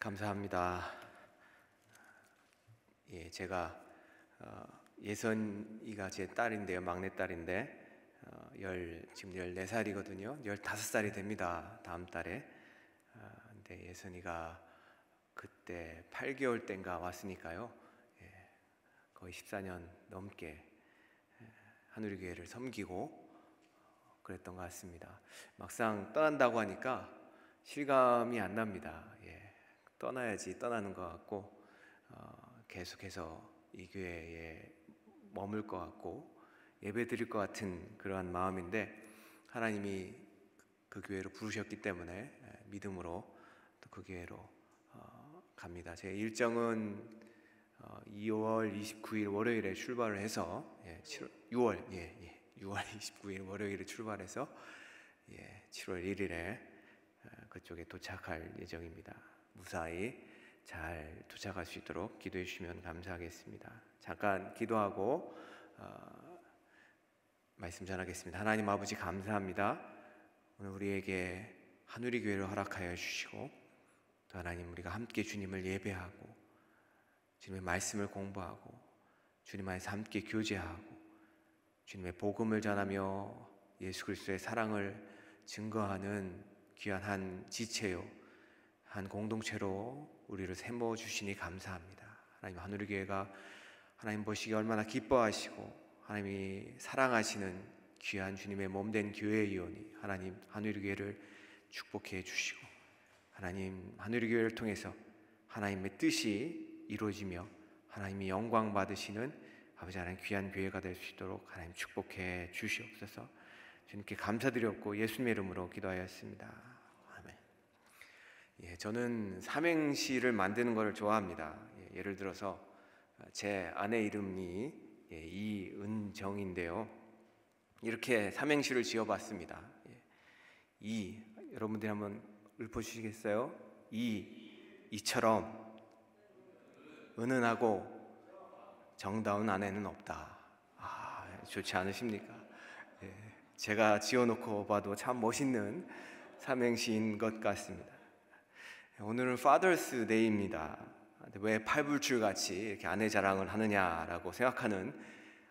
감사합니다. 제가 예선이가 제 딸인데요, 막내딸인데 지금 14살이거든요. 15살이 됩니다, 다음 달에. 근데 예선이가 그때 8개월 땐가 왔으니까요. 거의 14년 넘게 하누리교회를 섬기고 그랬던 것 같습니다. 막상 떠난다고 하니까 실감이 안 납니다. 떠나야지 떠나는 것 같고 계속해서 이 교회에 머물 것 같고 예배 드릴 것 같은 그러한 마음인데, 하나님이 그 교회로 부르셨기 때문에 믿음으로 또 그 교회로 갑니다. 제 일정은 2월 29일 월요일에 출발을 해서 6월 29일 월요일에 출발해서 7월 1일에 그쪽에 도착할 예정입니다. 무사히 잘 도착할 수 있도록 기도해 주시면 감사하겠습니다. 잠깐 기도하고 말씀 전하겠습니다. 하나님 아버지, 감사합니다. 오늘 우리에게 하누리교회를 허락하여 주시고, 또 하나님, 우리가 함께 주님을 예배하고 주님의 말씀을 공부하고 주님 안에서 함께 교제하고 주님의 복음을 전하며 예수 그리스도의 사랑을 증거하는 귀한 한 지체요, 한 공동체로 우리를 세워 주시니 감사합니다. 하나님, 하누리교회가 하나님 보시기에 얼마나 기뻐하시고 하나님이 사랑하시는 귀한 주님의 몸된 교회이오니, 하나님 하누리교회를 축복해 주시고 하나님 하누리교회를 통해서 하나님의 뜻이 이루어지며 하나님이 영광 받으시는 아버지 하나님 귀한 교회가 될 수 있도록 하나님 축복해 주시옵소서. 주님께 감사드렸고 예수님의 이름으로 기도하였습니다. 아멘. 저는 삼행시를 만드는 것을 좋아합니다. 예를 들어서 제 아내 이름이 이은정인데요, 이렇게 삼행시를 지어봤습니다. 여러분들이 한번 읊어주시겠어요? 이처럼 은은하고 정다운 아내는 없다. 좋지 않으십니까? 제가 지어놓고 봐도 참 멋있는 삼행시인 것 같습니다. 오늘은 Father's Day입니다. 왜 팔불출같이 이렇게 아내 자랑을 하느냐라고 생각하는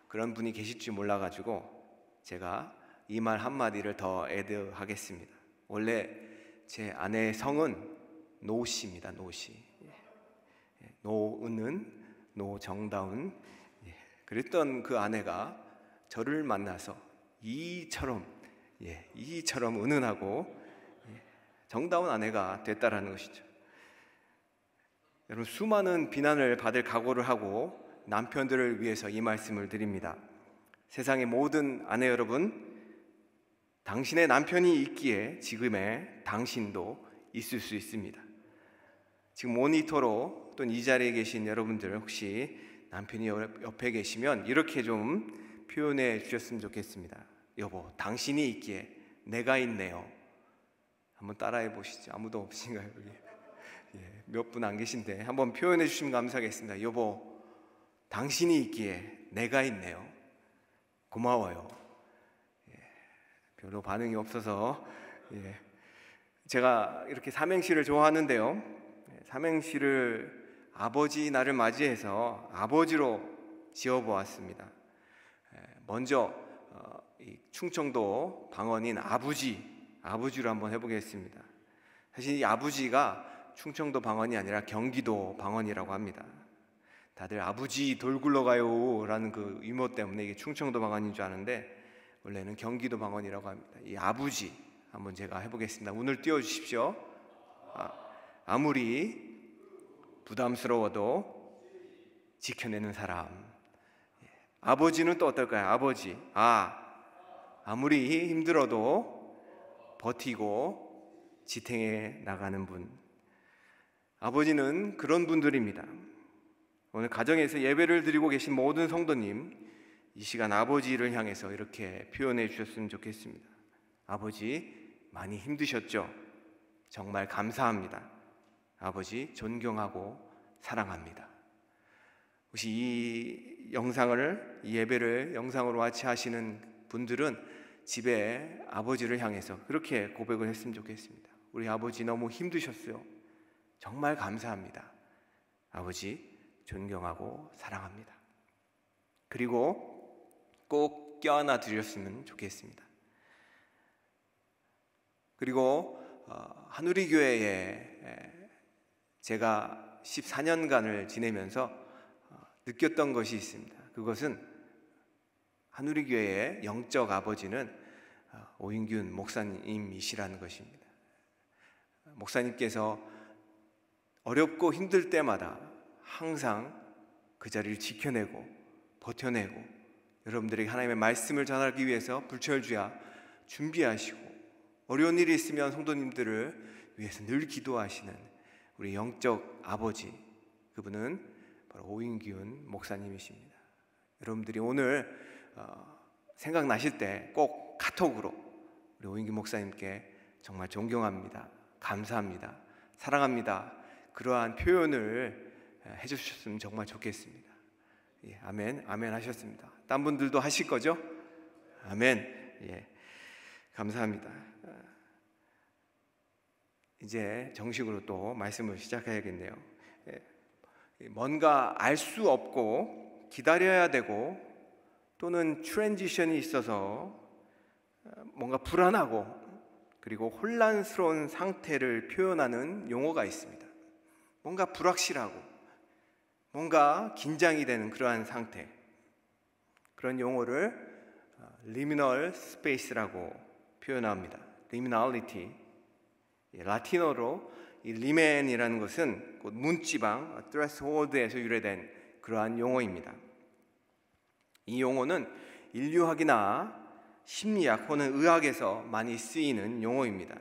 그런 분이 계실지 몰라가지고 제가 이 말 한마디를 더 애드하겠습니다. 원래 제 아내의 성은 노씨입니다. 노씨. 노은은, 노정다운. 그랬던 그 아내가 저를 만나서 이처럼 은은하고 정다운 아내가 됐다라는 것이죠. 여러분, 수많은 비난을 받을 각오를 하고 남편들을 위해서 이 말씀을 드립니다. 세상의 모든 아내 여러분, 당신의 남편이 있기에 지금의 당신도 있을 수 있습니다. 지금 모니터로 또는 이 자리에 계신 여러분들, 혹시 남편이 옆에 계시면 이렇게 좀 표현해 주셨으면 좋겠습니다. 여보, 당신이 있기에 내가 있네요. 한번 따라해 보시죠. 아무도 없으신가요? 몇 분 안 계신데 한번 표현해 주시면 감사하겠습니다. 여보, 당신이 있기에 내가 있네요. 고마워요. 별로 반응이 없어서 제가 이렇게 삼행시를 좋아하는데요, 삼행시를 아버지 날을 맞이해서 아버지로 지어보았습니다. 먼저 이 충청도 방언인 아부지로 한번 해보겠습니다. 사실 이 아부지가 충청도 방언이 아니라 경기도 방언이라고 합니다. 다들 아부지 돌 굴러가요 라는 그 유머 때문에 이게 충청도 방언인 줄 아는데 원래는 경기도 방언이라고 합니다. 이 아부지 한번 제가 해보겠습니다. 운을 띄워주십시오. 아무리 부담스러워도 지켜내는 사람. 아버지는 또 어떨까요? 아버지, 아무리 힘들어도 버티고 지탱해 나가는 분. 아버지는 그런 분들입니다. 오늘 가정에서 예배를 드리고 계신 모든 성도님, 이 시간 아버지를 향해서 이렇게 표현해 주셨으면 좋겠습니다. 아버지, 많이 힘드셨죠? 정말 감사합니다. 아버지, 존경하고 사랑합니다. 혹시 이 예배를 영상으로 와치하시는 분들은 집에 아버지를 향해서 그렇게 고백을 했으면 좋겠습니다. 우리 아버지 너무 힘드셨어요. 정말 감사합니다. 아버지, 존경하고 사랑합니다. 그리고 꼭 껴안아 드렸으면 좋겠습니다. 그리고 한우리교회에 제가 14년간을 지내면서 느꼈던 것이 있습니다. 그것은 한우리교회의 영적 아버지는 오인균 목사님이시라는 것입니다. 목사님께서 어렵고 힘들 때마다 항상 그 자리를 지켜내고 버텨내고 여러분들에게 하나님의 말씀을 전하기 위해서 불철주야 준비하시고 어려운 일이 있으면 성도님들을 위해서 늘 기도하시는 우리 영적 아버지, 그분은 바로 오인균 목사님이십니다. 여러분들이 오늘 생각나실 때 꼭 카톡으로 우리 오인균 목사님께 정말 존경합니다, 감사합니다, 사랑합니다, 그러한 표현을 해주셨으면 정말 좋겠습니다. 예, 아멘, 아멘 하셨습니다. 딴 분들도 하실 거죠? 아멘. 예, 감사합니다. 이제 정식으로 또 말씀을 시작해야겠네요. 예, 뭔가 알 수 없고 기다려야 되고 또는 트랜지션이 있어서 뭔가 불안하고 그리고 혼란스러운 상태를 표현하는 용어가 있습니다. 뭔가 불확실하고 뭔가 긴장이 되는 그러한 상태, 그런 용어를 liminal space라고 표현합니다. liminality, 라틴어로 이 리멘이라는 것은 곧 문지방, threshold에서 유래된 그러한 용어입니다. 이 용어는 인류학이나 심리학 혹은 의학에서 많이 쓰이는 용어입니다.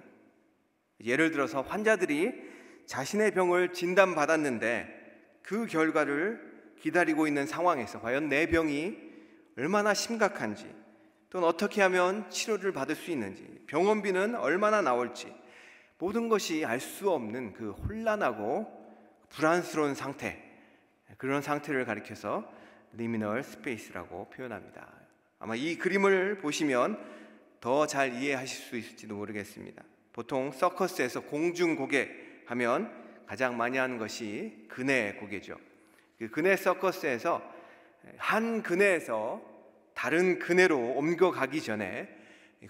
예를 들어서 환자들이 자신의 병을 진단받았는데 그 결과를 기다리고 있는 상황에서 과연 내 병이 얼마나 심각한지, 또는 어떻게 하면 치료를 받을 수 있는지, 병원비는 얼마나 나올지, 모든 것이 알 수 없는 그 혼란하고 불안스러운 상태, 그런 상태를 가리켜서 liminal space라고 표현합니다. 아마 이 그림을 보시면 더 잘 이해하실 수 있을지도 모르겠습니다. 보통 서커스에서 공중고개 하면 가장 많이 하는 것이 그네 고개죠. 그 그네 서커스에서 한 그네에서 다른 그네로 옮겨가기 전에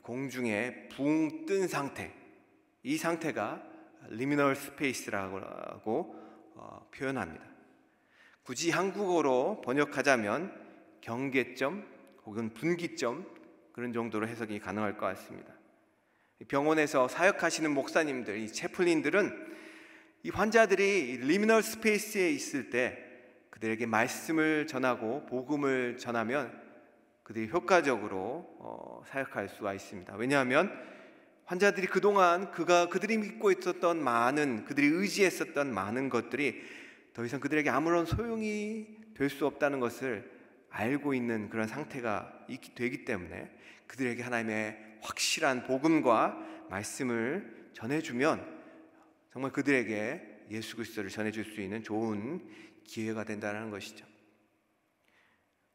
공중에 붕 뜬 상태, 이 상태가 liminal space라고 표현합니다. 굳이 한국어로 번역하자면 경계점 혹은 분기점, 그런 정도로 해석이 가능할 것 같습니다. 병원에서 사역하시는 목사님들, 이 채플린들은 이 환자들이 liminal space에 있을 때 그들에게 말씀을 전하고 복음을 전하면 그들이 효과적으로 사역할 수가 있습니다. 왜냐하면 환자들이 그동안 그들이 믿고 있었던 많은, 그들이 의지했었던 많은 것들이 더 이상 그들에게 아무런 소용이 될 수 없다는 것을 알고 있는 그런 상태가 되기 때문에 그들에게 하나님의 확실한 복음과 말씀을 전해주면 정말 그들에게 예수 그리스도를 전해줄 수 있는 좋은 기회가 된다는 것이죠.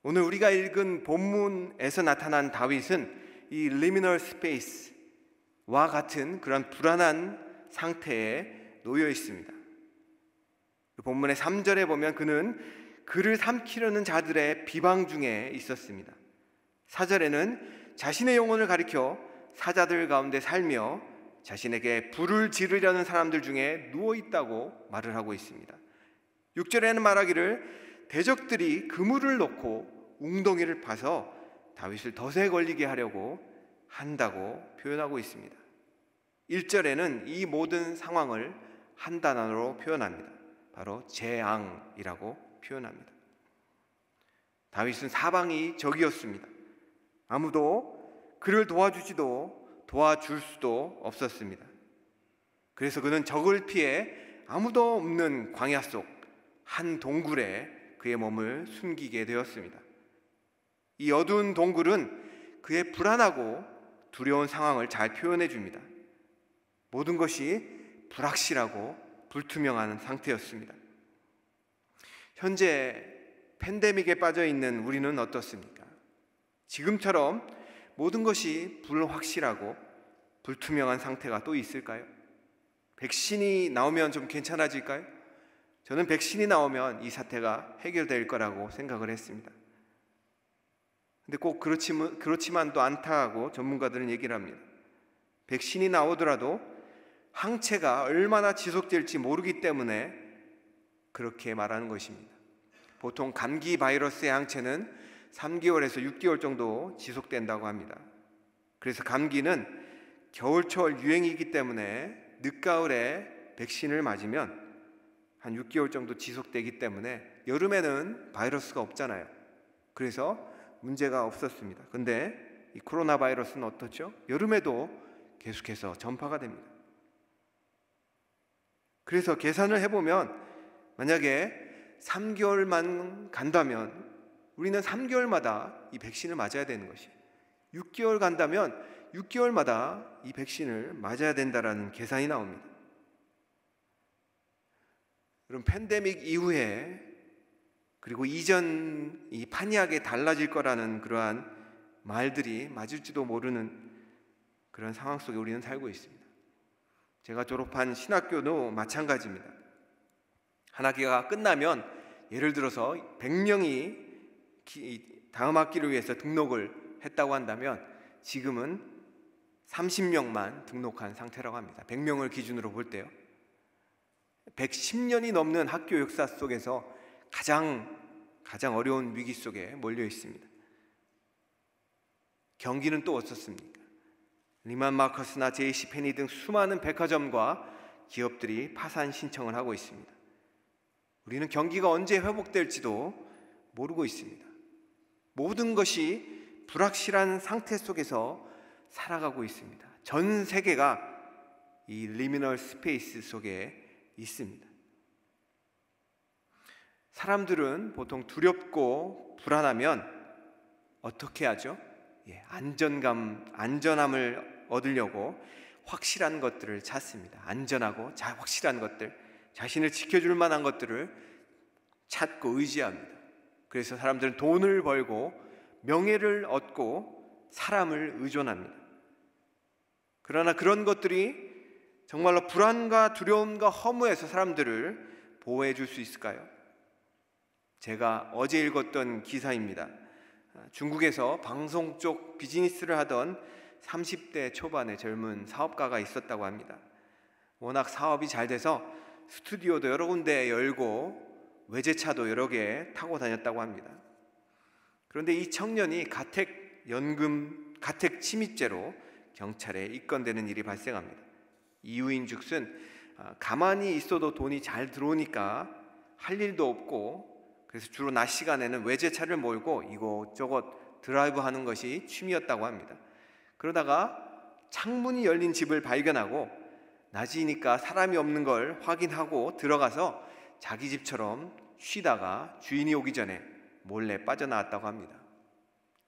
오늘 우리가 읽은 본문에서 나타난 다윗은 이 liminal space와 같은 그런 불안한 상태에 놓여 있습니다. 본문의 3절에 보면 그는 그를 삼키려는 자들의 비방 중에 있었습니다. 4절에는 자신의 영혼을 가리켜 사자들 가운데 살며 자신에게 불을 지르려는 사람들 중에 누워있다고 말을 하고 있습니다. 6절에는 말하기를 대적들이 그물을 놓고 웅덩이를 파서 다윗을 덫에 걸리게 하려고 한다고 표현하고 있습니다. 1절에는 이 모든 상황을 한 단어로 표현합니다. 바로 재앙이라고 표현합니다. 다윗은 사방이 적이었습니다. 아무도 그를 도와주지도 도와줄 수도 없었습니다. 그래서 그는 적을 피해 아무도 없는 광야 속 한 동굴에 그의 몸을 숨기게 되었습니다. 이 어두운 동굴은 그의 불안하고 두려운 상황을 잘 표현해 줍니다. 모든 것이 불확실하고 불투명한 상태였습니다. 현재 팬데믹에 빠져 있는 우리는 어떻습니까? 지금처럼 모든 것이 불확실하고 불투명한 상태가 또 있을까요? 백신이 나오면 좀 괜찮아질까요? 저는 백신이 나오면 이 사태가 해결될 거라고 생각을 했습니다. 근데 꼭 그렇지만도 않다고 전문가들은 얘기를 합니다. 백신이 나오더라도 항체가 얼마나 지속될지 모르기 때문에 그렇게 말하는 것입니다. 보통 감기 바이러스의 항체는 3개월에서 6개월 정도 지속된다고 합니다. 그래서 감기는 겨울철 유행이기 때문에 늦가을에 백신을 맞으면 한 6개월 정도 지속되기 때문에 여름에는 바이러스가 없잖아요. 그래서 문제가 없었습니다. 근데 이 코로나 바이러스는 어떻죠? 여름에도 계속해서 전파가 됩니다. 그래서 계산을 해보면 만약에 3개월만 간다면 우리는 3개월마다 이 백신을 맞아야 되는 것이, 6개월 간다면 6개월마다 이 백신을 맞아야 된다라는 계산이 나옵니다. 그럼 팬데믹 이후에 그리고 이전 이 판이하게 달라질 거라는 그러한 말들이 맞을지도 모르는 그런 상황 속에 우리는 살고 있습니다. 제가 졸업한 신학교도 마찬가지입니다. 한 학기가 끝나면 예를 들어서 100명이 다음 학기를 위해서 등록을 했다고 한다면 지금은 30명만 등록한 상태라고 합니다. 100명을 기준으로 볼 때요. 110년이 넘는 학교 역사 속에서 가장 어려운 위기 속에 몰려 있습니다. 경기는 또 어떻습니까? 리만 마커스나 JC 페니 등 수많은 백화점과 기업들이 파산 신청을 하고 있습니다. 우리는 경기가 언제 회복될지도 모르고 있습니다. 모든 것이 불확실한 상태 속에서 살아가고 있습니다. 전 세계가 이 리미널 스페이스 속에 있습니다. 사람들은 보통 두렵고 불안하면 어떻게 하죠? 안전함을 얻으려고 확실한 것들을 찾습니다. 안전하고 확실한 것들, 자신을 지켜줄 만한 것들을 찾고 의지합니다. 그래서 사람들은 돈을 벌고 명예를 얻고 사람을 의존합니다. 그러나 그런 것들이 정말로 불안과 두려움과 허무에서 사람들을 보호해 줄 수 있을까요? 제가 어제 읽었던 기사입니다. 중국에서 방송 쪽 비즈니스를 하던 30대 초반의 젊은 사업가가 있었다고 합니다. 워낙 사업이 잘 돼서 스튜디오도 여러 군데 열고 외제차도 여러 개 타고 다녔다고 합니다. 그런데 이 청년이 가택 침입죄로 경찰에 입건되는 일이 발생합니다. 이유인즉슨 가만히 있어도 돈이 잘 들어오니까 할 일도 없고, 그래서 주로 낮 시간에는 외제차를 몰고 이곳저곳 드라이브하는 것이 취미였다고 합니다. 그러다가 창문이 열린 집을 발견하고 낮이니까 사람이 없는 걸 확인하고 들어가서 자기 집처럼 쉬다가 주인이 오기 전에 몰래 빠져나왔다고 합니다.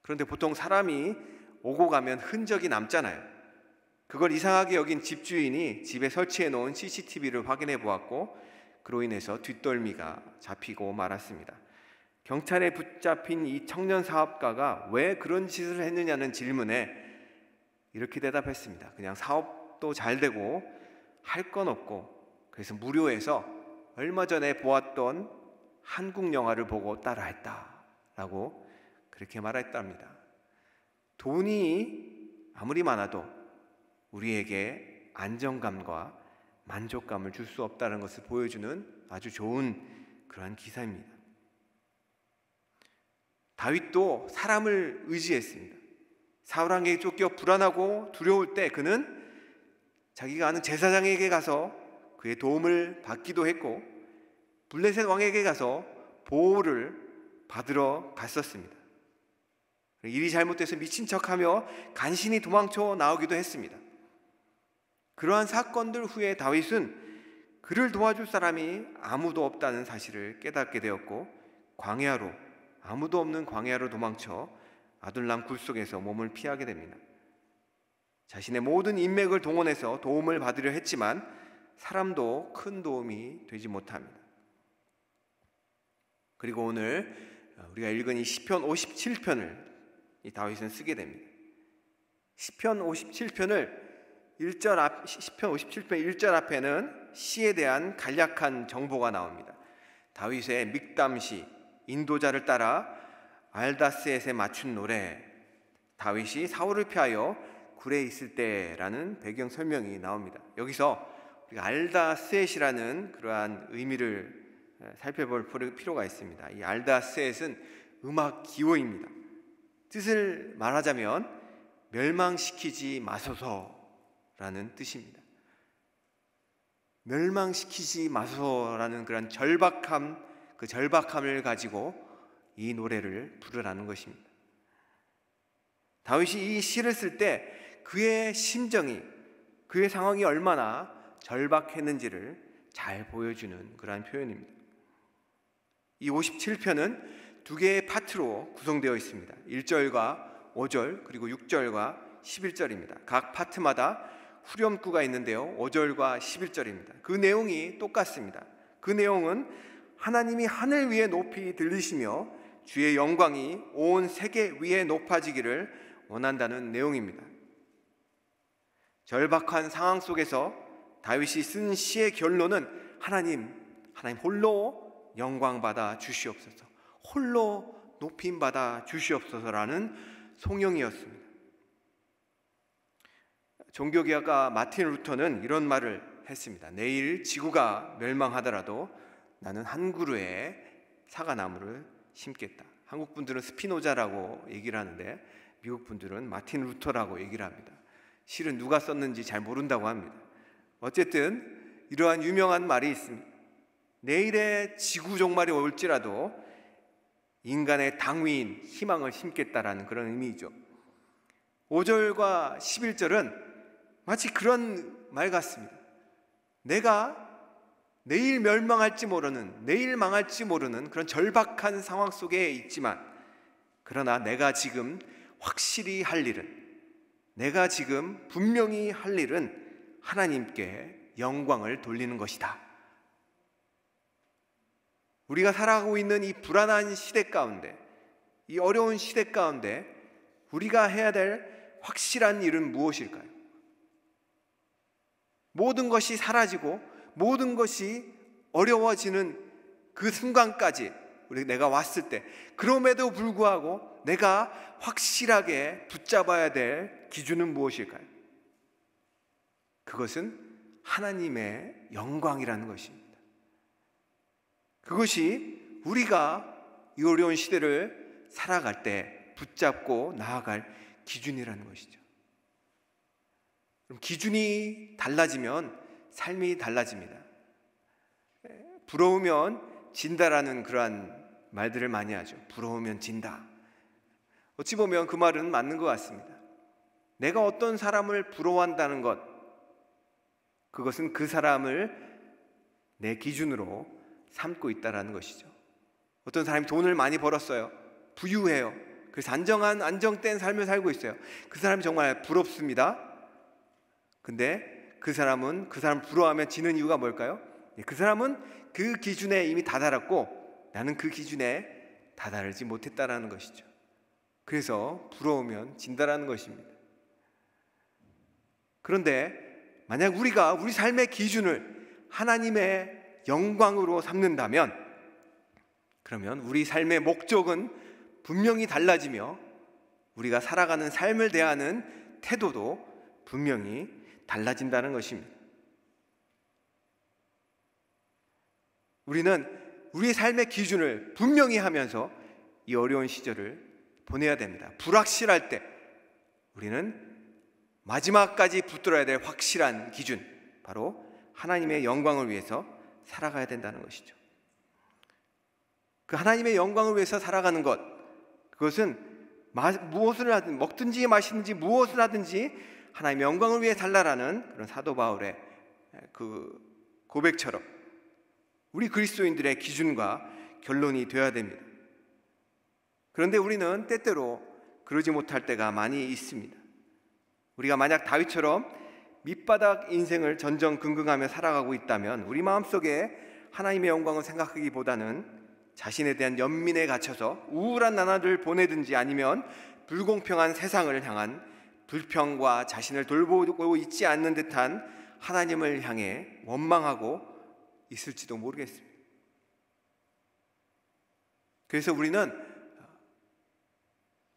그런데 보통 사람이 오고 가면 흔적이 남잖아요. 그걸 이상하게 여긴 집주인이 집에 설치해 놓은 CCTV를 확인해 보았고, 그로 인해서 뒷덜미가 잡히고 말았습니다. 경찰에 붙잡힌 이 청년 사업가가 왜 그런 짓을 했느냐는 질문에 이렇게 대답했습니다. 그냥 사업도 잘 되고 할 건 없고, 그래서 무료해서 얼마 전에 보았던 한국 영화를 보고 따라했다라고 그렇게 말했답니다. 돈이 아무리 많아도 우리에게 안정감과 만족감을 줄 수 없다는 것을 보여주는 아주 좋은 그러한 기사입니다. 다윗도 사람을 의지했습니다. 사울왕에게 쫓겨 불안하고 두려울 때 그는 자기가 아는 제사장에게 가서 그의 도움을 받기도 했고, 블레셋 왕에게 가서 보호를 받으러 갔었습니다. 일이 잘못돼서 미친 척하며 간신히 도망쳐 나오기도 했습니다. 그러한 사건들 후에 다윗은 그를 도와줄 사람이 아무도 없다는 사실을 깨닫게 되었고, 아무도 없는 광야로 도망쳐 아둘람 굴 속에서 몸을 피하게 됩니다. 자신의 모든 인맥을 동원해서 도움을 받으려 했지만 사람도 큰 도움이 되지 못합니다. 그리고 오늘 우리가 읽은 이 시편 57편을 이 다윗은 쓰게 됩니다. 시편 57편을 시편 57편 1절 앞에는 시에 대한 간략한 정보가 나옵니다. 다윗의 믹담시, 인도자를 따라 알다스엣에 맞춘 노래, 다윗이 사울을 피하여 굴에 있을 때라는 배경 설명이 나옵니다. 여기서 우리가 알다스엣이라는 그러한 의미를 살펴볼 필요가 있습니다. 이 알다스엣은 음악 기호입니다. 뜻을 말하자면 멸망시키지 마소서라는 뜻입니다. 멸망시키지 마소서라는 그런 절박함, 그 절박함을 가지고 이 노래를 부르라는 것입니다. 다윗이 이 시를 쓸 때 그의 심정이, 그의 상황이 얼마나 절박했는지를 잘 보여주는 그러한 표현입니다. 이 57편은 두 개의 파트로 구성되어 있습니다. 1절과 5절 그리고 6절과 11절입니다. 각 파트마다 후렴구가 있는데요, 5절과 11절입니다. 그 내용이 똑같습니다. 그 내용은 하나님이 하늘 위에 높이 들리시며 주의 영광이 온 세계 위에 높아지기를 원한다는 내용입니다. 절박한 상황 속에서 다윗이 쓴 시의 결론은 하나님 홀로 영광받아 주시옵소서, 홀로 높임받아 주시옵소서라는 송영이었습니다. 종교개혁가 마틴 루터는 이런 말을 했습니다. 내일 지구가 멸망하더라도 나는 한 그루의 사과나무를 심겠다. 한국 분들은 스피노자라고 얘기를 하는데 미국 분들은 마틴 루터라고 얘기를 합니다. 실은 누가 썼는지 잘 모른다고 합니다. 어쨌든 이러한 유명한 말이 있습니다. 내일의 지구 종말이 올지라도 인간의 당위인 희망을 심겠다라는 그런 의미이죠. 5절과 11절은 마치 그런 말 같습니다. 내가 내일 멸망할지 모르는, 내일 망할지 모르는 그런 절박한 상황 속에 있지만, 그러나 내가 지금 확실히 할 일은, 내가 지금 분명히 할 일은 하나님께 영광을 돌리는 것이다. 우리가 살아가고 있는 이 불안한 시대 가운데, 이 어려운 시대 가운데 우리가 해야 될 확실한 일은 무엇일까요? 모든 것이 사라지고 모든 것이 어려워지는 그 순간까지 내가 왔을 때, 그럼에도 불구하고 내가 확실하게 붙잡아야 될 기준은 무엇일까요? 그것은 하나님의 영광이라는 것입니다. 그것이 우리가 이 어려운 시대를 살아갈 때 붙잡고 나아갈 기준이라는 것이죠. 그럼 기준이 달라지면 삶이 달라집니다. 부러우면 진다라는 그러한 말들을 많이 하죠. 부러우면 진다. 어찌 보면 그 말은 맞는 것 같습니다. 내가 어떤 사람을 부러워한다는 것, 그것은 그 사람을 내 기준으로 삼고 있다는 것이죠. 어떤 사람이 돈을 많이 벌었어요. 부유해요. 그래서 안정된 삶을 살고 있어요. 그 사람이 정말 부럽습니다. 근데 그 사람 부러워하면 지는 이유가 뭘까요? 그 사람은 그 기준에 이미 다다랐고 나는 그 기준에 다다르지 못했다라는 것이죠. 그래서 부러우면 진다라는 것입니다. 그런데 만약 우리가 우리 삶의 기준을 하나님의 영광으로 삼는다면, 그러면 우리 삶의 목적은 분명히 달라지며 우리가 살아가는 삶을 대하는 태도도 분명히 달라진다는 것입니다. 우리는 우리 삶의 기준을 분명히 하면서 이 어려운 시절을 보내야 됩니다. 불확실할 때 우리는 마지막까지 붙들어야 될 확실한 기준, 바로 하나님의 영광을 위해서 살아가야 된다는 것이죠. 그 하나님의 영광을 위해서 살아가는 것, 그것은 무엇을 하든, 먹든지 마시든지 무엇을 하든지 하나님의 영광을 위해 살라라는 그런 사도 바울의 그 고백처럼 우리 그리스도인들의 기준과 결론이 되어야 됩니다. 그런데 우리는 때때로 그러지 못할 때가 많이 있습니다. 우리가 만약 다윗처럼 밑바닥 인생을 전전긍긍하며 살아가고 있다면 우리 마음속에 하나님의 영광을 생각하기보다는 자신에 대한 연민에 갇혀서 우울한 나날을 보내든지 아니면 불공평한 세상을 향한 불평과 자신을 돌보고 있지 않는 듯한 하나님을 향해 원망하고 있을지도 모르겠습니다. 그래서 우리는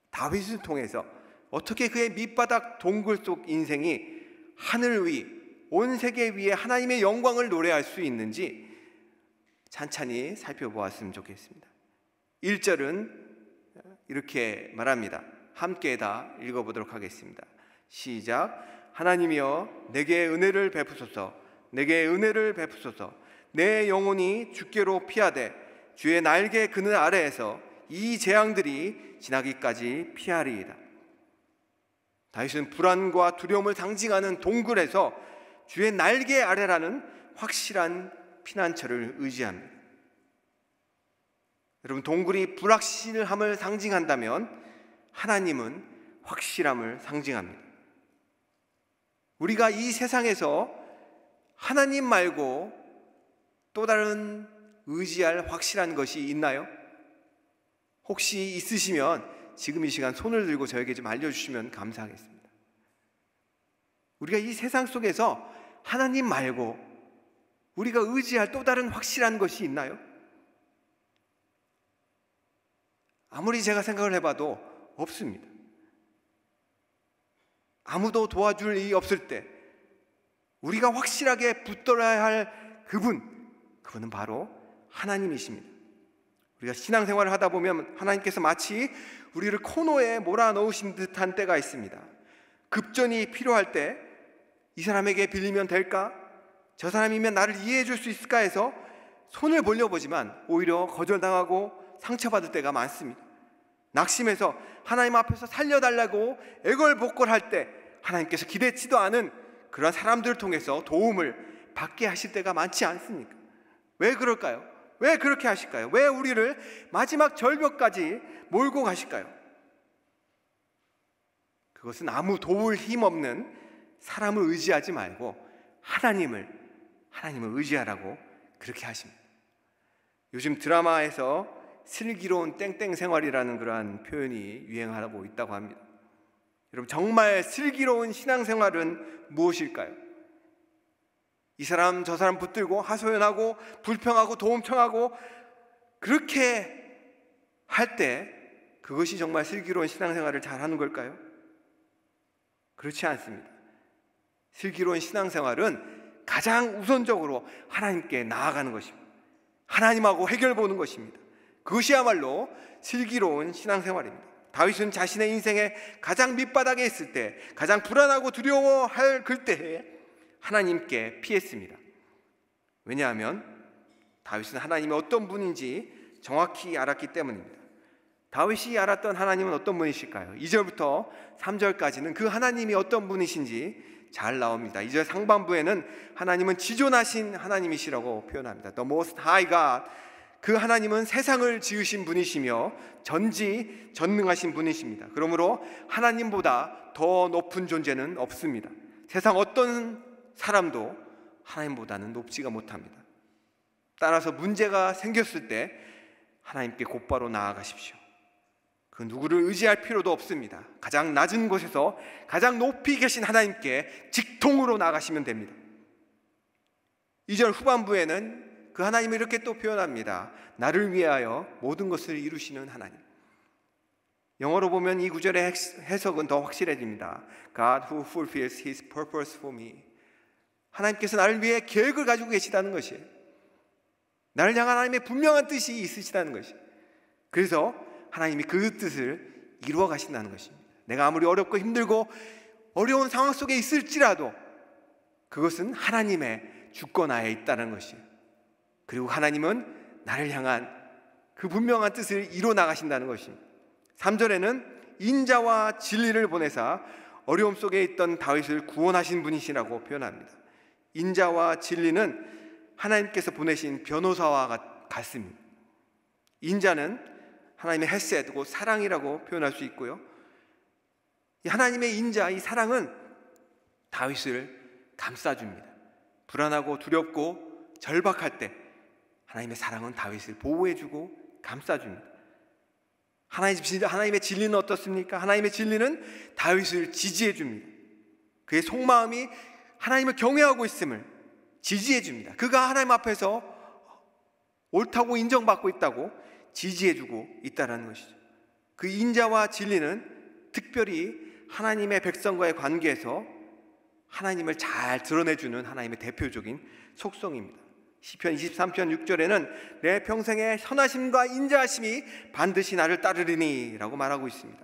다윗을 통해서 어떻게 그의 밑바닥 동굴 속 인생이 하늘 위, 온 세계 위에 하나님의 영광을 노래할 수 있는지 찬찬히 살펴보았으면 좋겠습니다. 1절은 이렇게 말합니다. 함께 다 읽어보도록 하겠습니다. 시작. 하나님이여 내게 은혜를 베푸소서. 내게 은혜를 베푸소서. 내 영혼이 주께로 피하되 주의 날개 그늘 아래에서 이 재앙들이 지나기까지 피하리이다. 다윗은 불안과 두려움을 상징하는 동굴에서 주의 날개 아래라는 확실한 피난처를 의지합니다. 여러분, 동굴이 불확실함을 상징한다면 하나님은 확실함을 상징합니다. 우리가 이 세상에서 하나님 말고 또 다른 의지할 확실한 것이 있나요? 혹시 있으시면 지금 이 시간 손을 들고 저에게 좀 알려주시면 감사하겠습니다. 우리가 이 세상 속에서 하나님 말고 우리가 의지할 또 다른 확실한 것이 있나요? 아무리 제가 생각을 해봐도 없습니다. 아무도 도와줄 일이 없을 때 우리가 확실하게 붙들어야 할 그분은 바로 하나님이십니다. 우리가 신앙생활을 하다 보면 하나님께서 마치 우리를 코너에 몰아넣으신 듯한 때가 있습니다. 급전이 필요할 때 이 사람에게 빌리면 될까? 저 사람이면 나를 이해해 줄 수 있을까 해서 손을 벌려보지만 오히려 거절당하고 상처받을 때가 많습니다. 낙심해서 하나님 앞에서 살려달라고 애걸복걸할 때 하나님께서 기대치도 않은 그런 사람들을 통해서 도움을 받게 하실 때가 많지 않습니까? 왜 그럴까요? 왜 그렇게 하실까요? 왜 우리를 마지막 절벽까지 몰고 가실까요? 그것은 아무 도울 힘 없는 사람을 의지하지 말고 하나님을 의지하라고 그렇게 하십니다. 요즘 드라마에서 슬기로운 땡땡 생활이라는 그러한 표현이 유행하고 있다고 합니다. 여러분, 정말 슬기로운 신앙생활은 무엇일까요? 이 사람 저 사람 붙들고 하소연하고 불평하고 도움 청하고 그렇게 할 때 그것이 정말 슬기로운 신앙생활을 잘하는 걸까요? 그렇지 않습니다. 슬기로운 신앙생활은 가장 우선적으로 하나님께 나아가는 것입니다. 하나님하고 해결 보는 것입니다. 그것이야말로 슬기로운 신앙생활입니다. 다윗은 자신의 인생의 가장 밑바닥에 있을 때, 가장 불안하고 두려워할 그때에 하나님께 피했습니다. 왜냐하면 다윗은 하나님이 어떤 분인지 정확히 알았기 때문입니다. 다윗이 알았던 하나님은 어떤 분이실까요? 2절부터 3절까지는 그 하나님이 어떤 분이신지 잘 나옵니다. 2절 상반부에는 하나님은 지존하신 하나님이시라고 표현합니다. The Most High God. 그 하나님은 세상을 지으신 분이시며 전지전능하신 분이십니다. 그러므로 하나님보다 더 높은 존재는 없습니다. 세상 어떤 사람도 하나님보다는 높지가 못합니다. 따라서 문제가 생겼을 때 하나님께 곧바로 나아가십시오. 그 누구를 의지할 필요도 없습니다. 가장 낮은 곳에서 가장 높이 계신 하나님께 직통으로 나아가시면 됩니다. 2절 후반부에는 그 하나님을 이렇게 또 표현합니다. 나를 위하여 모든 것을 이루시는 하나님. 영어로 보면 이 구절의 해석은 더 확실해집니다. God who fulfills His purpose for me. 하나님께서 나를 위해 계획을 가지고 계시다는 것이에요. 나를 향한 하나님의 분명한 뜻이 있으시다는 것이에요. 그래서 하나님이 그 뜻을 이루어 가신다는 것입니다. 내가 아무리 어렵고 힘들고 어려운 상황 속에 있을지라도 그것은 하나님의 주권하에 있다는 것이에요. 그리고 하나님은 나를 향한 그 분명한 뜻을 이루어 나가신다는 것입니다. 3절에는 인자와 진리를 보내사 어려움 속에 있던 다윗을 구원하신 분이시라고 표현합니다. 인자와 진리는 하나님께서 보내신 변호사와 같습니다. 인자는 하나님의 헤세드고 사랑이라고 표현할 수 있고요. 이 하나님의 인자, 이 사랑은 다윗을 감싸줍니다. 불안하고 두렵고 절박할 때 하나님의 사랑은 다윗을 보호해주고 감싸줍니다. 하나님의 진리는 어떻습니까? 하나님의 진리는 다윗을 지지해 줍니다. 그의 속마음이 하나님을 경외하고 있음을 지지해 줍니다. 그가 하나님 앞에서 옳다고 인정받고 있다고 지지해 주고 있다는 것이죠. 그 인자와 진리는 특별히 하나님의 백성과의 관계에서 하나님을 잘 드러내주는 하나님의 대표적인 속성입니다. 시편 23편 6절에는 내 평생의 선하심과 인자하심이 반드시 나를 따르리니 라고 말하고 있습니다.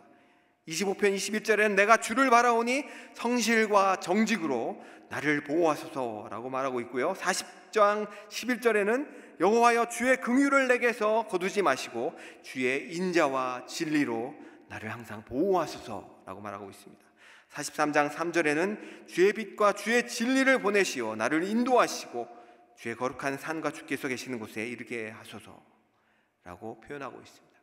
25편 21절에는 내가 주를 바라오니 성실과 정직으로 나를 보호하소서 라고 말하고 있고요. 40장 11절에는 여호와여 주의 긍휼을 내게서 거두지 마시고 주의 인자와 진리로 나를 항상 보호하소서 라고 말하고 있습니다. 43장 3절에는 주의 빛과 주의 진리를 보내시어 나를 인도하시고 주의 거룩한 산과 주께서 계시는 곳에 이르게 하소서라고 표현하고 있습니다.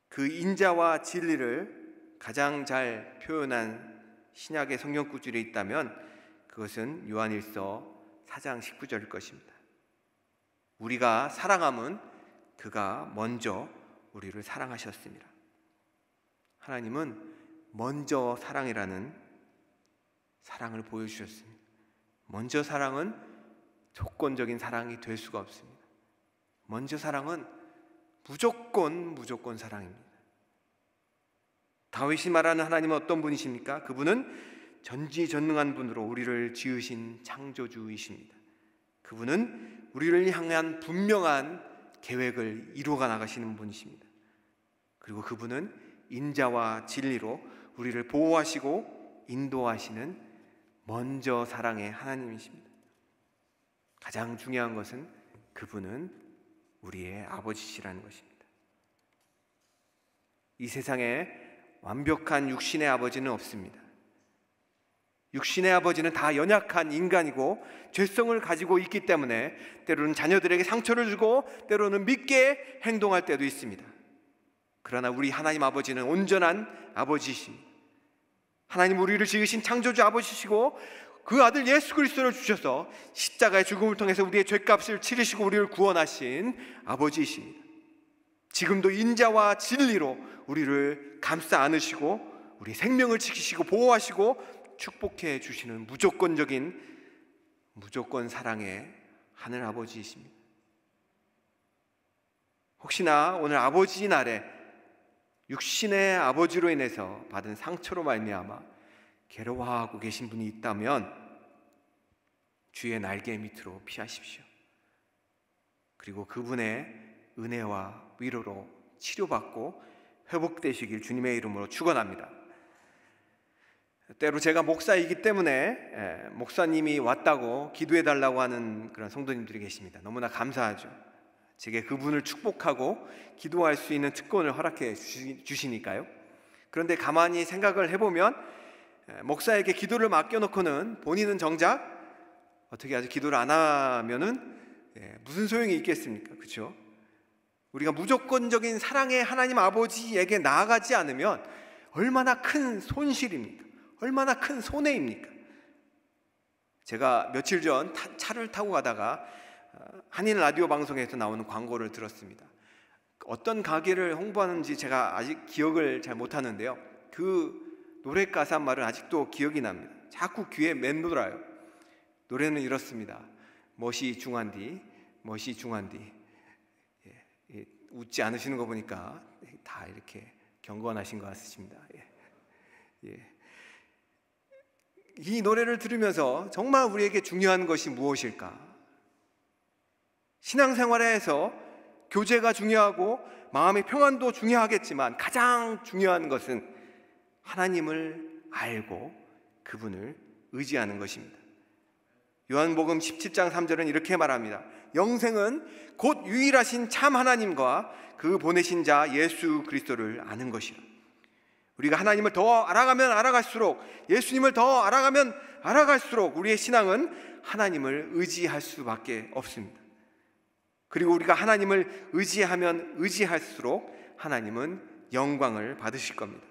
그 인자와 진리를 가장 잘 표현한 신약의 성경 구절이 있다면 그것은 요한일서 4장 19절일 것입니다. 우리가 사랑함은 그가 먼저 우리를 사랑하셨습니다. 하나님은 먼저 사랑이라는 사랑을 보여주셨습니다. 먼저 사랑은 조건적인 사랑이 될 수가 없습니다. 먼저 사랑은 무조건 사랑입니다. 다윗이 말하는 하나님은 어떤 분이십니까? 그분은 전지전능한 분으로 우리를 지으신 창조주이십니다. 그분은 우리를 향한 분명한 계획을 이루어가 나가시는 분이십니다. 그리고 그분은 인자와 진리로 우리를 보호하시고 인도하시는 먼저 사랑의 하나님이십니다. 가장 중요한 것은 그분은 우리의 아버지시라는 것입니다. 이 세상에 완벽한 육신의 아버지는 없습니다. 육신의 아버지는 다 연약한 인간이고 죄성을 가지고 있기 때문에 때로는 자녀들에게 상처를 주고 때로는 믿게 행동할 때도 있습니다. 그러나 우리 하나님 아버지는 온전한 아버지이십니다. 하나님 우리를 지으신 창조주 아버지시고 그 아들 예수 그리스도를 주셔서 십자가의 죽음을 통해서 우리의 죄값을 치르시고 우리를 구원하신 아버지이십니다. 지금도 인자와 진리로 우리를 감싸 안으시고 우리 생명을 지키시고 보호하시고 축복해 주시는 무조건 사랑의 하늘 아버지이십니다. 혹시나 오늘 아버지 날에 육신의 아버지로 인해서 받은 상처로 말미암아 괴로워하고 계신 분이 있다면 주의 날개 밑으로 피하십시오. 그리고 그분의 은혜와 위로로 치료받고 회복되시길 주님의 이름으로 축원합니다. 때로 제가 목사이기 때문에 목사님이 왔다고 기도해달라고 하는 그런 성도님들이 계십니다. 너무나 감사하죠. 제게 그분을 축복하고 기도할 수 있는 특권을 허락해 주시니까요. 그런데 가만히 생각을 해보면 목사에게 기도를 맡겨놓고는 본인은 정작 어떻게 아주 기도를 안 하면은 무슨 소용이 있겠습니까? 그렇죠? 우리가 무조건적인 사랑의 하나님 아버지에게 나아가지 않으면 얼마나 큰 손실입니까? 얼마나 큰 손해입니까? 제가 며칠 전 차를 타고 가다가 한인 라디오 방송에서 나오는 광고를 들었습니다. 어떤 가게를 홍보하는지 제가 아직 기억을 잘 못하는데요. 그 노래 가사 말은 아직도 기억이 납니다. 자꾸 귀에 맴돌아요. 노래는 이렇습니다. 멋이 중한디 웃지 않으시는 거 보니까 다 이렇게 경건하신 것 같으십니다. 이 노래를 들으면서 정말 우리에게 중요한 것이 무엇일까? 신앙생활에서 교제가 중요하고 마음의 평안도 중요하겠지만 가장 중요한 것은 하나님을 알고 그분을 의지하는 것입니다. 요한복음 17장 3절은 이렇게 말합니다. 영생은 곧 유일하신 참 하나님과 그 보내신 자 예수 그리스도를 아는 것이라. 우리가 하나님을 더 알아가면 알아갈수록, 예수님을 더 알아가면 알아갈수록 우리의 신앙은 하나님을 의지할 수밖에 없습니다. 그리고 우리가 하나님을 의지하면 의지할수록 하나님은 영광을 받으실 겁니다.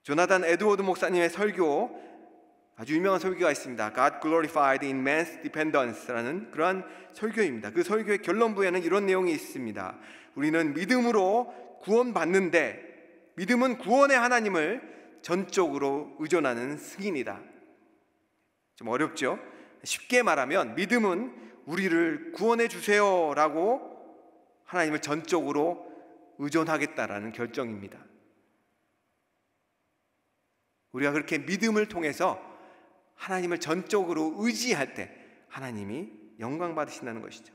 조나단 에드워드 목사님의 설교, 아주 유명한 설교가 있습니다. God glorified in man's dependence라는 그러한 설교입니다. 그 설교의 결론부에는 이런 내용이 있습니다. 우리는 믿음으로 구원받는데 믿음은 구원의 하나님을 전적으로 의존하는 승인이다. 좀 어렵죠? 쉽게 말하면 믿음은 우리를 구원해 주세요라고 하나님을 전적으로 의존하겠다라는 결정입니다. 우리가 그렇게 믿음을 통해서 하나님을 전적으로 의지할 때 하나님이 영광 받으신다는 것이죠.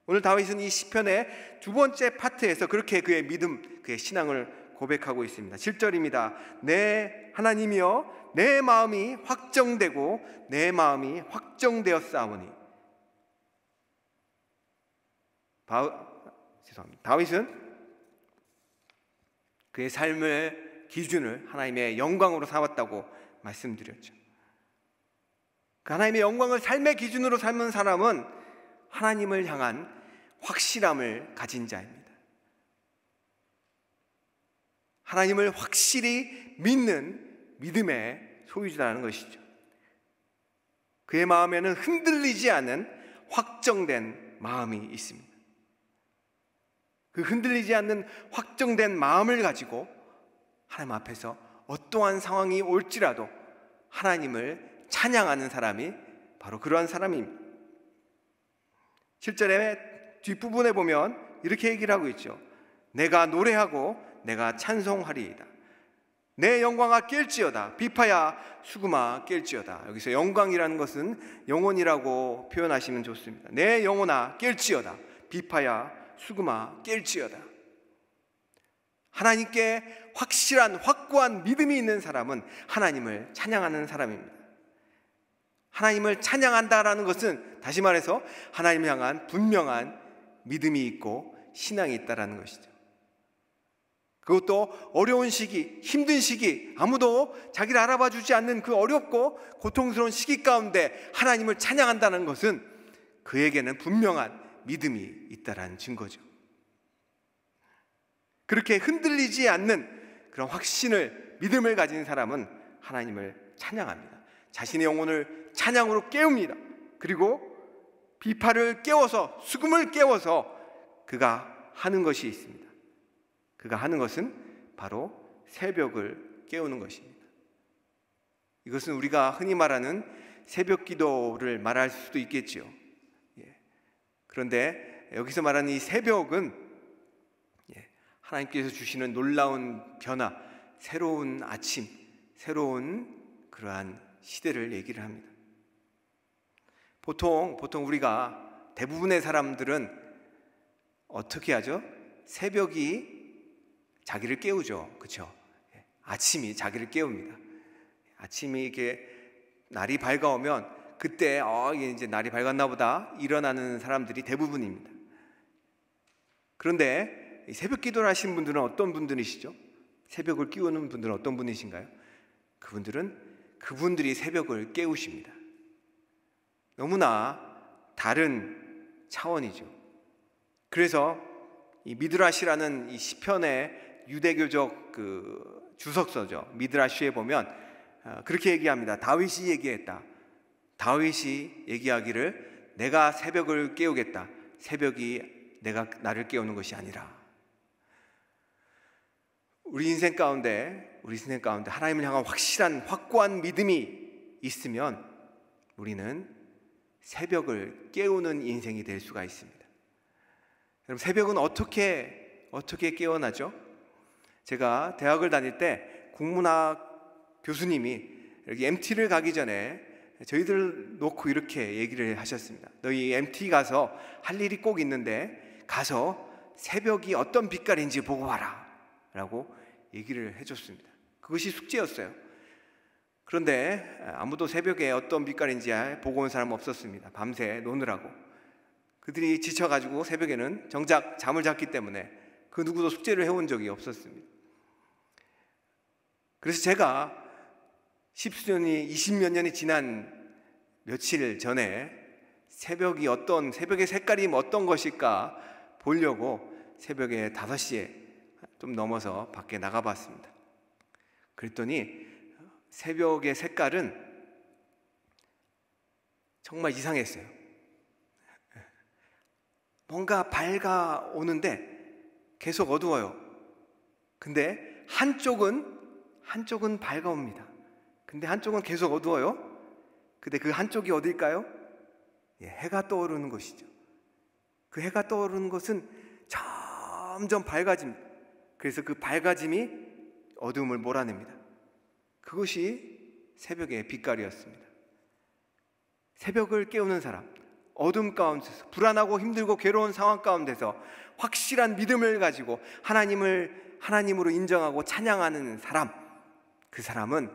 오늘 다윗은 이 시편의 두 번째 파트에서 그렇게 그의 믿음, 그의 신앙을 고백하고 있습니다. 7절입니다. 내 하나님이여 내 마음이 확정되고 내 마음이 확정되었사오니. 다윗은 그의 삶의 기준을 하나님의 영광으로 삼았다고 말씀드렸죠. 그 하나님의 영광을 삶의 기준으로 삼은 사람은 하나님을 향한 확실함을 가진 자입니다. 하나님을 확실히 믿는 믿음의 소유자라는 것이죠. 그의 마음에는 흔들리지 않은 확정된 마음이 있습니다. 그 흔들리지 않는 확정된 마음을 가지고 하나님 앞에서 어떠한 상황이 올지라도 하나님을 찬양하는 사람이 바로 그러한 사람입니다. 7절의 뒷부분에 보면 이렇게 얘기를 하고 있죠. 내가 노래하고 내가 찬송하리이다. 내 영광아 깰지어다. 비파야 수금아 깰지어다. 여기서 영광이라는 것은 영혼이라고 표현하시면 좋습니다. 내 영혼아 깰지어다. 비파야 수금아 깰지어다. 하나님께 확실한 확고한 믿음이 있는 사람은 하나님을 찬양하는 사람입니다. 하나님을 찬양한다라는 것은 다시 말해서 하나님을 향한 분명한 믿음이 있고 신앙이 있다라는 것이죠. 그것도 어려운 시기, 힘든 시기, 아무도 자기를 알아봐 주지 않는 그 어렵고 고통스러운 시기 가운데 하나님을 찬양한다는 것은 그에게는 분명한 믿음이 있다라는 증거죠. 그렇게 흔들리지 않는 그런 확신을, 믿음을 가진 사람은 하나님을 찬양합니다. 자신의 영혼을 찬양으로 깨웁니다. 그리고 비파를 깨워서, 수금을 깨워서 그가 하는 것이 있습니다. 그가 하는 것은 바로 새벽을 깨우는 것입니다. 이것은 우리가 흔히 말하는 새벽 기도를 말할 수도 있겠지요. 그런데 여기서 말하는 이 새벽은 하나님께서 주시는 놀라운 변화, 새로운 아침, 새로운 그러한 시대를 얘기를 합니다. 보통 우리가 대부분의 사람들은 어떻게 하죠? 새벽이 자기를 깨우죠. 그렇죠? 아침이 자기를 깨웁니다. 아침이 이렇게 날이 밝아오면 그때 이제 날이 밝았나 보다 일어나는 사람들이 대부분입니다. 그런데 새벽 기도를 하시는 분들은 어떤 분들이시죠? 새벽을 깨우는 분들은 어떤 분이신가요? 그분들이 새벽을 깨우십니다. 너무나 다른 차원이죠. 그래서 이 미드라시라는 이 시편의 유대교적 그 주석서죠. 미드라시에 보면 그렇게 얘기합니다. 다윗이 얘기했다. 다윗이 얘기하기를 내가 새벽을 깨우겠다. 새벽이 내가 나를 깨우는 것이 아니라. 우리 인생 가운데 하나님을 향한 확실한 확고한 믿음이 있으면 우리는 새벽을 깨우는 인생이 될 수가 있습니다. 여러분, 새벽은 어떻게 깨어나죠? 제가 대학을 다닐 때 국문학 교수님이 이렇게 MT를 가기 전에 저희들 놓고 이렇게 얘기를 하셨습니다. 너희 MT 가서 할 일이 꼭 있는데 가서 새벽이 어떤 빛깔인지 보고 와라 라고 얘기를 해줬습니다. 그것이 숙제였어요. 그런데 아무도 새벽에 어떤 빛깔인지 보고 온 사람은 없었습니다. 밤새 노느라고. 그들이 지쳐가지고 새벽에는 정작 잠을 잤기 때문에 그 누구도 숙제를 해온 적이 없었습니다. 그래서 제가 20몇 년이 지난 며칠 전에 새벽의 색깔이 어떤 것일까 보려고 새벽에 5시에 좀 넘어서 밖에 나가봤습니다. 그랬더니 새벽의 색깔은 정말 이상했어요. 뭔가 밝아오는데 계속 어두워요. 근데 한쪽은 밝아옵니다. 근데 한쪽은 계속 어두워요. 근데 그 한쪽이 어딜까요? 해가 떠오르는 곳이죠. 그 해가 떠오르는 것은 점점 밝아집니다. 그래서 그 밝아짐이 어둠을 몰아냅니다. 그것이 새벽의 빛깔이었습니다. 새벽을 깨우는 사람, 어둠 가운데서, 불안하고 힘들고 괴로운 상황 가운데서 확실한 믿음을 가지고 하나님으로 인정하고 찬양하는 사람, 그 사람은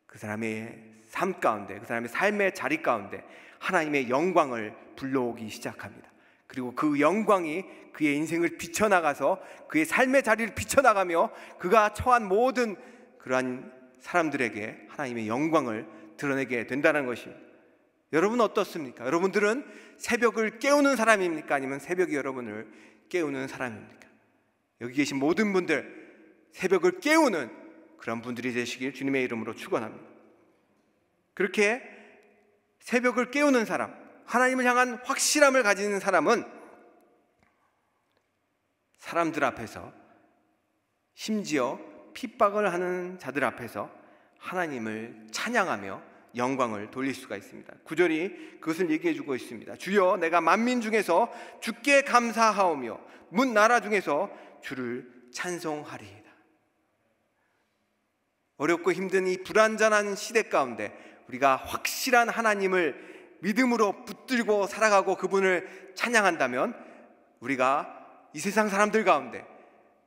그 사람의 삶 가운데, 그 사람의 삶의 자리 가운데 하나님의 영광을 불러오기 시작합니다. 그리고 그 영광이 그의 인생을 비춰나가서 그의 삶의 자리를 비춰나가며 그가 처한 모든 그러한 사람들에게 하나님의 영광을 드러내게 된다는 것입니다. 여러분은 어떻습니까? 여러분들은 새벽을 깨우는 사람입니까? 아니면 새벽이 여러분을 깨우는 사람입니까? 여기 계신 모든 분들, 새벽을 깨우는 그런 분들이 되시길 주님의 이름으로 축원합니다. 그렇게 새벽을 깨우는 사람, 하나님을 향한 확실함을 가지는 사람은 사람들 앞에서, 심지어 핍박을 하는 자들 앞에서 하나님을 찬양하며 영광을 돌릴 수가 있습니다. 9절이 그것을 얘기해 주고 있습니다. 주여, 내가 만민 중에서 주께 감사하오며 문 나라 중에서 주를 찬송하리이다. 어렵고 힘든 이 불완전한 시대 가운데 우리가 확실한 하나님을 믿음으로 붙들고 살아가고 그분을 찬양한다면 우리가 이 세상 사람들 가운데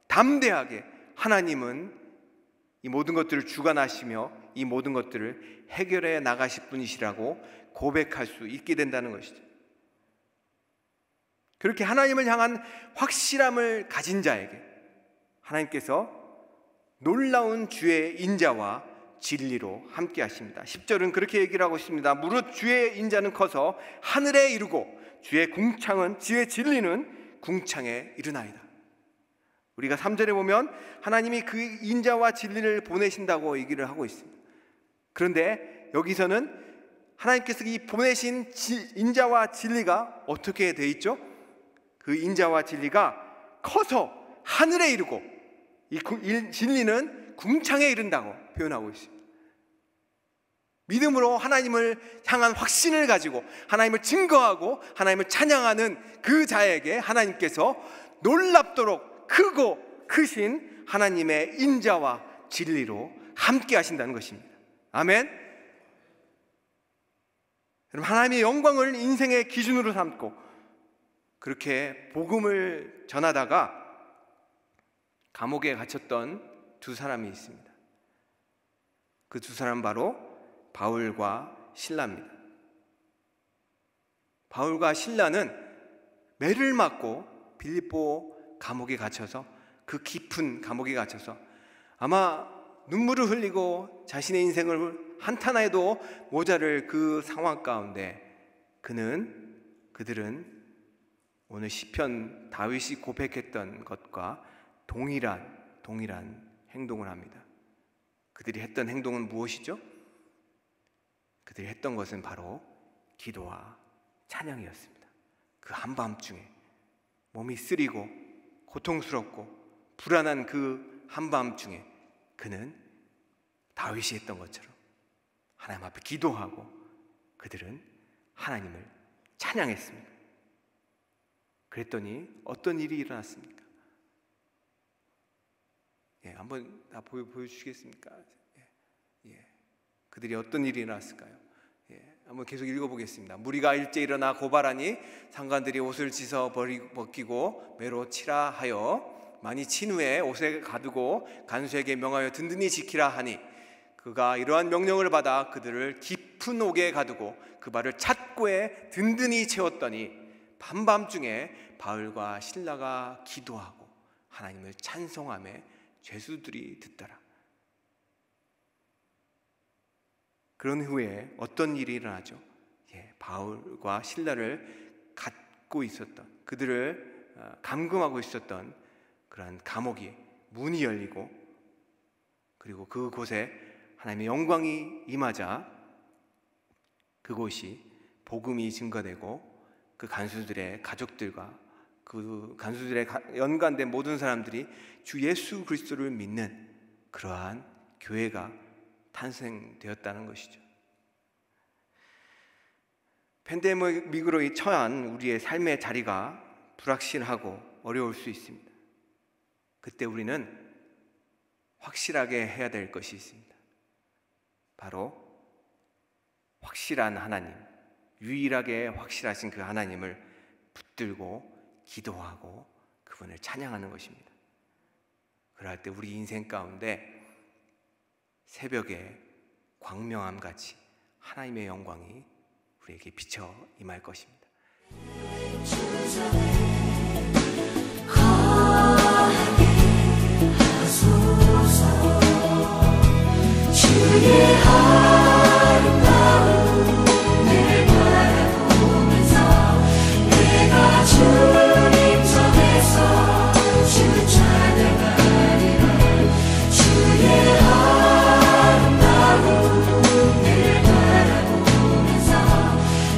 담대하게 하나님은 이 모든 것들을 주관하시며 이 모든 것들을 해결해 나가실 분이시라고 고백할 수 있게 된다는 것이죠. 그렇게 하나님을 향한 확실함을 가진 자에게 하나님께서 놀라운 주의 인자와 진리로 함께 하십니다. 10절은 그렇게 얘기를 하고 있습니다. 무릇 주의 인자는 커서 하늘에 이르고 주의 진리는 궁창에 이르나이다. 우리가 3절에 보면 하나님이 그 인자와 진리를 보내신다고 얘기를 하고 있습니다. 그런데 여기서는 하나님께서 이 보내신 인자와 진리가 어떻게 돼 있죠? 그 인자와 진리가 커서 하늘에 이르고 이 진리는 궁창에 이른다고 표현하고 있습니다. 믿음으로 하나님을 향한 확신을 가지고 하나님을 증거하고 하나님을 찬양하는 그 자에게 하나님께서 놀랍도록 크고 크신 하나님의 인자와 진리로 함께 하신다는 것입니다. 아멘. 여러분, 하나님의 영광을 인생의 기준으로 삼고 그렇게 복음을 전하다가 감옥에 갇혔던 두 사람이 있습니다. 그 두 사람은 바로 바울과 실라입니다. 바울과 실라는 매를 맞고 빌립보 감옥에 갇혀서, 그 깊은 감옥에 갇혀서 아마 눈물을 흘리고 자신의 인생을 한탄해도 모자랄 그 상황 가운데 그들은 오늘 시편 다윗이 고백했던 것과 동일한 행동을 합니다. 그들이 했던 행동은 무엇이죠? 그들이 했던 것은 바로 기도와 찬양이었습니다. 그 한밤중에 몸이 쓰리고 고통스럽고 불안한 그 한밤중에 그는 다윗이 했던 것처럼 하나님 앞에 기도하고 그들은 하나님을 찬양했습니다. 그랬더니 어떤 일이 일어났습니까? 한번 다 보여주시겠습니까? 그들이 어떤 일이 일어났을까요? 한번 계속 읽어보겠습니다. 무리가 일제 일어나 고발하니 상관들이 옷을 찢어 벗기고 매로 치라 하여 많이 친 후에 옷에 가두고 간수에게 명하여 든든히 지키라 하니 그가 이러한 명령을 받아 그들을 깊은 옥에 가두고 그 발을 찻고에 든든히 채웠더니 밤밤중에 바울과 실라가 기도하고 하나님을 찬송하며 죄수들이 듣더라. 그런 후에 어떤 일이 일어나죠? 바울과 실라를 갖고 있었던, 그들을 감금하고 있었던 그러한 감옥이 문이 열리고 그리고 그곳에 하나님의 영광이 임하자 그곳이 복음이 증거되고 그 간수들의 가족들과 그 간수들의 연관된 모든 사람들이 주 예수 그리스도를 믿는 그러한 교회가 탄생되었다는 것이죠. 팬데믹으로 처한 우리의 삶의 자리가 불확실하고 어려울 수 있습니다. 그때 우리는 확실하게 해야 될 것이 있습니다. 바로 확실한 하나님, 유일하게 확실하신 그 하나님을 붙들고 기도하고 그분을 찬양하는 것입니다. 그럴 때 우리 인생 가운데 새벽에 광명함 같이 하나님의 영광이 우리에게 비쳐 임할 것입니다. 주의 아름다움을 바라보면서 내가 주님 전에서 주 찬양하리라. 주의 아름다움을 바라보면서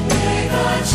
내가 주